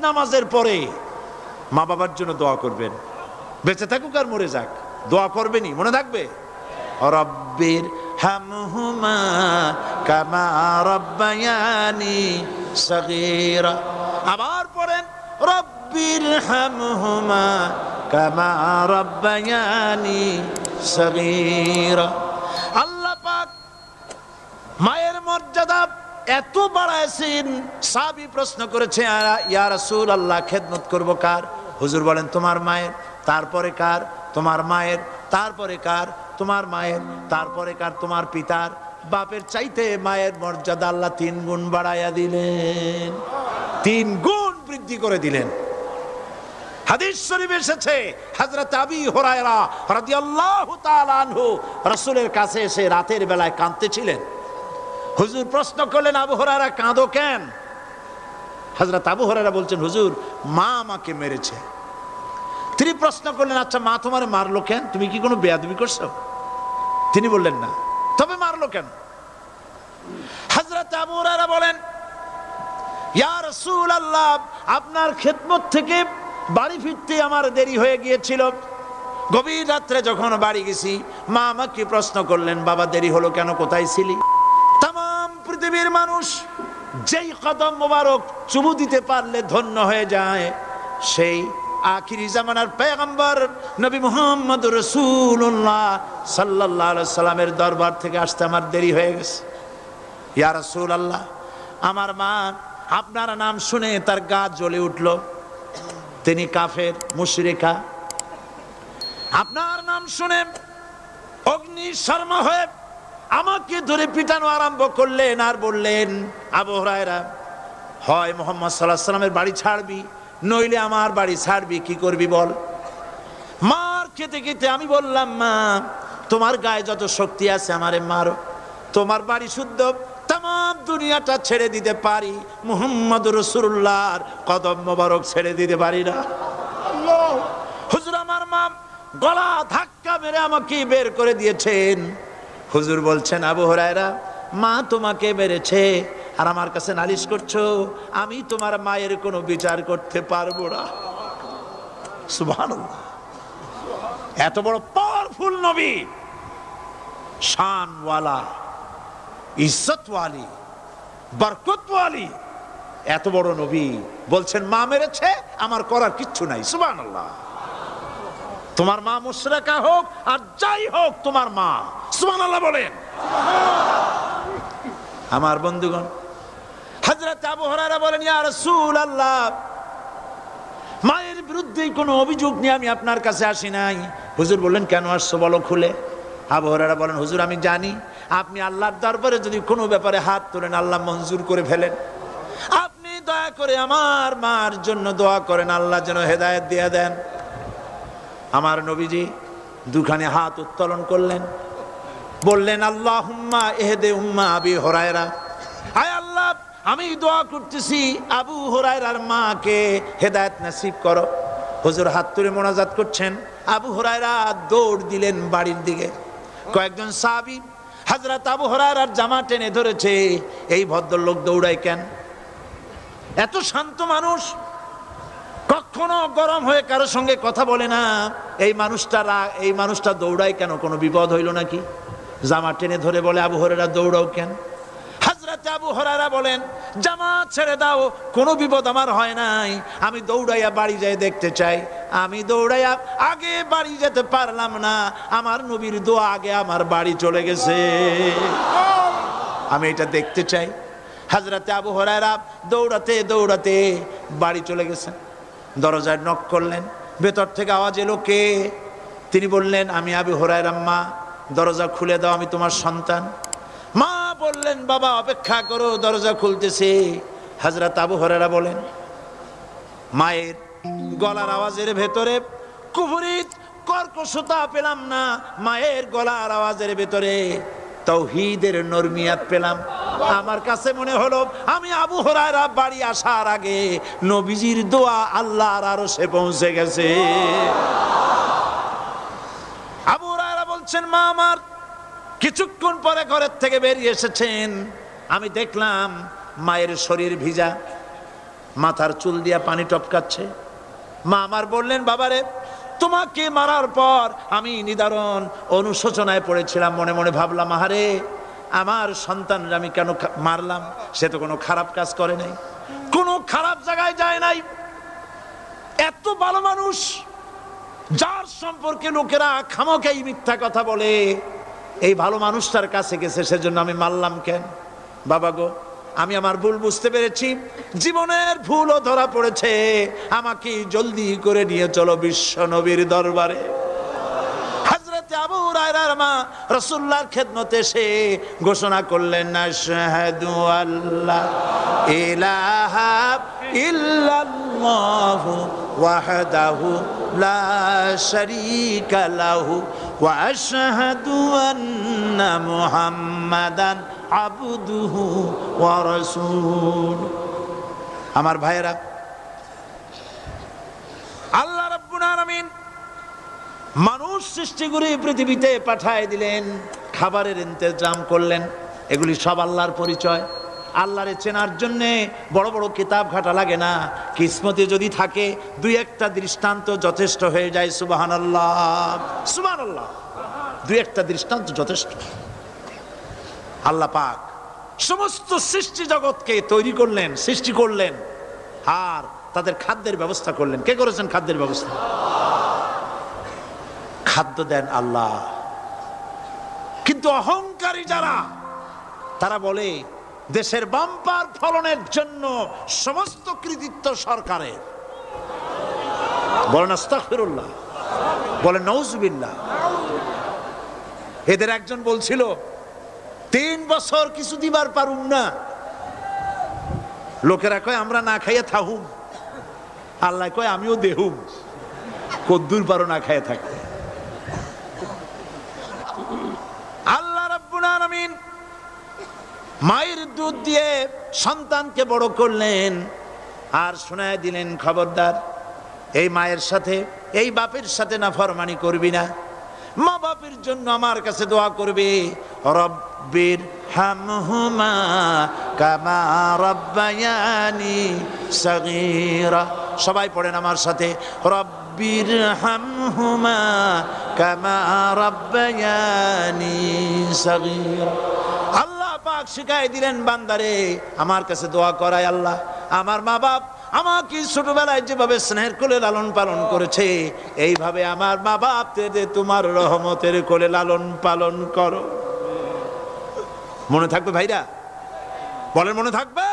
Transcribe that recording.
নামাজের পরে মা বাবার জন্য দোয়া করবেন, বেঁচে থাকুক আর মরে যাক, দোয়া করবেনই, মনে থাকবে। রব্বির হামহুমা কামা রাব্বায়ানি সগীরা। আবার পড়েন রব্বির হামহুমা কামা রাব্বায়ানি সগীরা। আল্লাহ পাক মায়ের মর্যাদা এত বাড়াইছেন, সাহাবী প্রশ্ন করেছে ইয়া রাসূলুল্লাহ খেদমত করব কার? হুজুর বলেন তোমার মায়ের, তারপরে কার? তোমার মায়ের, তারপরে কার? তোমার মায়ের, তারপরে কার? তোমার পিতার। বাপের চাইতে মায়ের মর্যাদা আল্লাহ 3 গুণ বাড়াইয়া দিলেন, 3 গুণ বৃদ্ধি করে দিলেন। হাদিস শরীফে এসেছে হযরত আবী হুরায়রা রাদিয়াল্লাহু তাআলা আনহু রাসূলের কাছে এসে রাতের বেলায় কাঁদতেছিলেন। হুজুর প্রশ্ন করলেন আবু হুরায়রা কাঁদো কেন? হযরত আবু হুরায়রা বলছেন হুজুর মা আমাকে মেরেছে। তিনি প্রশ্ন করলেন আচ্ছা মা তোমারে মারলো কেন? তুমি কি কোনো বেয়াদবি করছো? তিনি বললেন না। তবে মারলো কেন? হযরত আবু হুরায়রা বলেন ইয়া রাসূলুল্লাহ আপনার খেদমত থেকে বাড়ি ফিরতে আমার দেরি হয়ে গিয়েছিল। গভীর রাত্রে যখন বাড়ি গেছি মা আমাকে প্রশ্ন করলেন বাবা দেরি হলো কেন, কোথায় ছিলি? তাম পৃথিবীর মানুষ যেই কদম মোবারক চুমু দিতে পারলে ধন্য হয়ে যায়, সেই আখিরি জামানার পয়গম্বর নবী মুহাম্মদ রাসূলুল্লাহ সাল্লাল্লাহু আলাইহি সাল্লামের দরবার থেকে আসতে আমার দেরি হয়ে গেছে। ইয়া রাসূলুল্লাহ আমার মা আপনার নাম শুনে তার গা জ্বলে উঠল, তিনি কাফের মুশরিকা। আপনার নাম শুনে অগ্নি শর্মা হয়ে আমাকে ধরে পিটানো আরম্ভ করলেন আর বললেন আবু হুরায়রা হয় মুহাম্মদ সাল্লাল্লাহু আলাইহি সাল্লামের বাড়ি ছাড়বি নইলে আমার বাড়ি ছাড়বি, কি করবি বল। মার খেতে খেতে আমি বললাম মা তোমার গায়ে যত শক্তি আছে আমারে মারো, তোমার বাড়ি শুদ্ধ তাম দুনিয়াটা ছেড়ে দিতে পারি, মুহাম্মদ রাসূলুল্লাহর কদম মোবারক ছেড়ে দিতে পারি না। হুজুর আমার মা গলা ধাক্কা মেরে আমাকে বের করে দিয়েছেন। হুজুর বলছেন আবু হুরায়রা মা তোমাকে মেরেছে আর আমার কাছে নালিশ করছো, আমি তোমার মায়ের কোনো বিচার করতে পারবো না। সুবহানাল্লাহ, এত বড় পাওয়ারফুল নবী, শানওয়ালা, ইজ্জতওয়ালি, বরকতওয়ালি, এত বড় নবী বলছেন মা মেরেছে আমার করার কিচ্ছু নাই। সুবহানাল্লাহ, তোমার মা মুশরিকা হোক আর যাই হোক তোমার মা। সুবহানাল্লাহ বলেন। আমার বন্ধুগণ হযরত আবু হুরায়রা বলেন ইয়া রাসূলুল্লাহ মায়ের বিরুদ্ধে কোনো অভিযোগ নিয়ে আমি আপনার কাছে আসি নাই। হুজুর বললেন কেন আসছো বলো খুলে। আবু হুরায়রা বলেন হুজুর আমি জানি আপনি আল্লাহর দরবারে যদি কোনো ব্যাপারে হাত তোলেন আল্লাহ মঞ্জুর করে ফেলেন, আপনি দয়া করে আমার মার জন্য দোয়া করেন আল্লাহ যেন হেদায়েত দিয়ে দেন। আমার নবীজি দুখানে হাত উত্তোলন করলেন, বললেন আল্লাহুম্মা ইহদি উম্মা আবি হুরায়রা, আয় আল্লাহ আমি দোয়া করতেছি আবু হুরায়রার মাকে হেদায়েত নসিব করো। হুজুর হাত তুলে মোনাজাত করছেন, আবু হুরায়রা দৌড় দিলেন বাড়ির দিকে। কয়েকজন সাহাবী হযরত আবু হুরায়রার জামা টেনে ধরেছে, এই ভদ্রলোক দৌড়ায় কেন? এত শান্ত মানুষ, কখনো গরম হয়ে কারো সঙ্গে কথা বলে না, এই মানুষটা দৌড়ায় কেন? কোনো বিপদ হইল নাকি? জামা টেনে ধরে বলে আবু হুরায়রা দৌড়াও কেন? হযরত আবু হুরায়রা বলেন জামা ছেড়ে দাও, কোনো বিপদ আমার হয় নাই, আমি দৌড়াইয়া বাড়ি যাই দেখতে চাই। আমি দৌড়াইয়া আগে বাড়ি যেতে পারলাম না, আমার নবীর দোয়া আগে আমার বাড়ি চলে গেছে, আমি এটা দেখতে চাই। হযরত আবু হুরায়রা দৌড়াতে দৌড়াতে বাড়ি চলে গেছেন। দরজায় নক করলেন, ভেতর থেকে আওয়াজ এলো কে? তিনি বললেন আমি আবু হুরায়রা, মা দরজা খুলে দাও, আমি তোমার সন্তান। মা বললেন বাবা অপেক্ষা করো, দরজা খুলতেছে। হযরত আবু হুরায়রা বলেন মায়ের গলার আওয়াজের ভেতরে কুফরিত কর্কশতা পেলাম না, মায়ের গলার আওয়াজের ভেতরে তাওহীদের নরমিয়াত পেলাম। আমার কাছে মনে হলো আমি আবু হুরায়রা বাড়ি আসার আগে নবীজির দোয়া আল্লাহর আরশে পৌঁছে গেছে। আবু হুরায়রা বলছেন মা আমার কিছুক্ষণ পরে ঘরের থেকে বেরিয়ে এসেছেন, আমি দেখলাম মায়ের শরীর ভিজা, মাথার চুল দিয়া পানি টপকাচ্ছে। মা আমার বললেন, বাবারে তোমাকে মারার পর আমি নিদারুণ অনুশোচনায় পড়েছিলাম, মনে মনে ভাবলাম, আহারে আমার সন্তানরা আমি কেন মারলাম? সে তো কোনো খারাপ কাজ করে নাই, কোনো খারাপ জায়গায় যায় নাই, এত ভালো মানুষ যার সম্পর্কে লোকেরা খামোখাই মিথ্যা কথা বলে, এই ভালো মানুষটার কাছে গেছে, সেজন্য আমি মারলাম কেন? বাবা গো, আমি আমার ভুল বুঝতে পেরেছি, জীবনের ভুলও ধরা পড়েছে, আমাকে জলদি করে নিয়ে চলো বিশ্ব নবীর দরবারে। হযরত আবু হুরায়রার মা রাসূলুল্লাহর খেদমতে এসে ঘোষণা করলেন, আশহাদু আল্লা ইলাহা ইল্লাল্লাহু ওয়াহদাহু লা শারীকা লাহু ওয়া আশহাদু আন্না মুহাম্মাদান আবদুহু ওয়া রাসূলুহু। আমার ভাইয়েরা, আল্লাহ রাব্বুল আলামিন মানুষ সৃষ্টি করে পৃথিবীতে পাঠায় দিলেন, খাবারের ইন্তজাম করলেন, এগুলি সব আল্লাহর পরিচয়। আল্লাহরে চেনার জন্য বড় বড় কিতাব ঘাটা লাগে না, কিসমতে যদি থাকে দুই একটা দৃষ্টান্ত যথেষ্ট হয়ে যায়। সুবহানাল্লাহ, সুবহানাল্লাহ, দুই একটা দৃষ্টান্ত যথেষ্ট। আল্লাহ পাক সমস্ত সৃষ্টি জগৎকে তৈরি করলেন, সৃষ্টি করলেন, আর তাদের খাদ্যের ব্যবস্থা করলেন। কে করেছেন খাদ্যের ব্যবস্থা? খাদ্য দেন আল্লাহ। কিন্তু অহংকারী যারা, তারা বলে দেশের বাম্পার ফলনের জন্য সমস্ত কৃতিত্ব সরকারের। বলেন আস্তাগফিরুল্লাহ, বলেন নাউজুবিল্লাহ। এদের একজন বলছিল, 3 বছর কিছু দিবার পারুম না, লোকেরা কয় আমরা না খাইয়া থাহুম, আল্লাহ কয় আমিও দেহুম, কদ্দুর পারো না খাইয়া থাকতে। আল্লাহ রাব্বুল আলামিন মায়ের দুধ দিয়ে সন্তানকে বড় করলেন, আর শোনায় দিলেন, খবরদার এই মায়ের সাথে, এই বাপের সাথে নাফরমানি করবি না। মা বাপের জন্য আমার কাছে দোয়া করবে, রব্বির হামহুমা কামা রাব্বায়ানি সাগীরা। সবাই পড়েন আমার সাথে, রব্বির হামহুমা কামা রাব্বায়ানি সাগীরা। আল্লাহ পাক শিখাই দিলেন, বান্দারে আমার কাছে দোয়া করায় আল্লাহ, আমার মা বাপ আমাকে ছোটবেলায় যেভাবে স্নেহের কোলে লালন পালন করেছে, এইভাবে আমার মা বাপ তোমার রহমতের কোলে লালন পালন করো। মনে থাকবে ভাইরা? বলেন মনে থাকবে?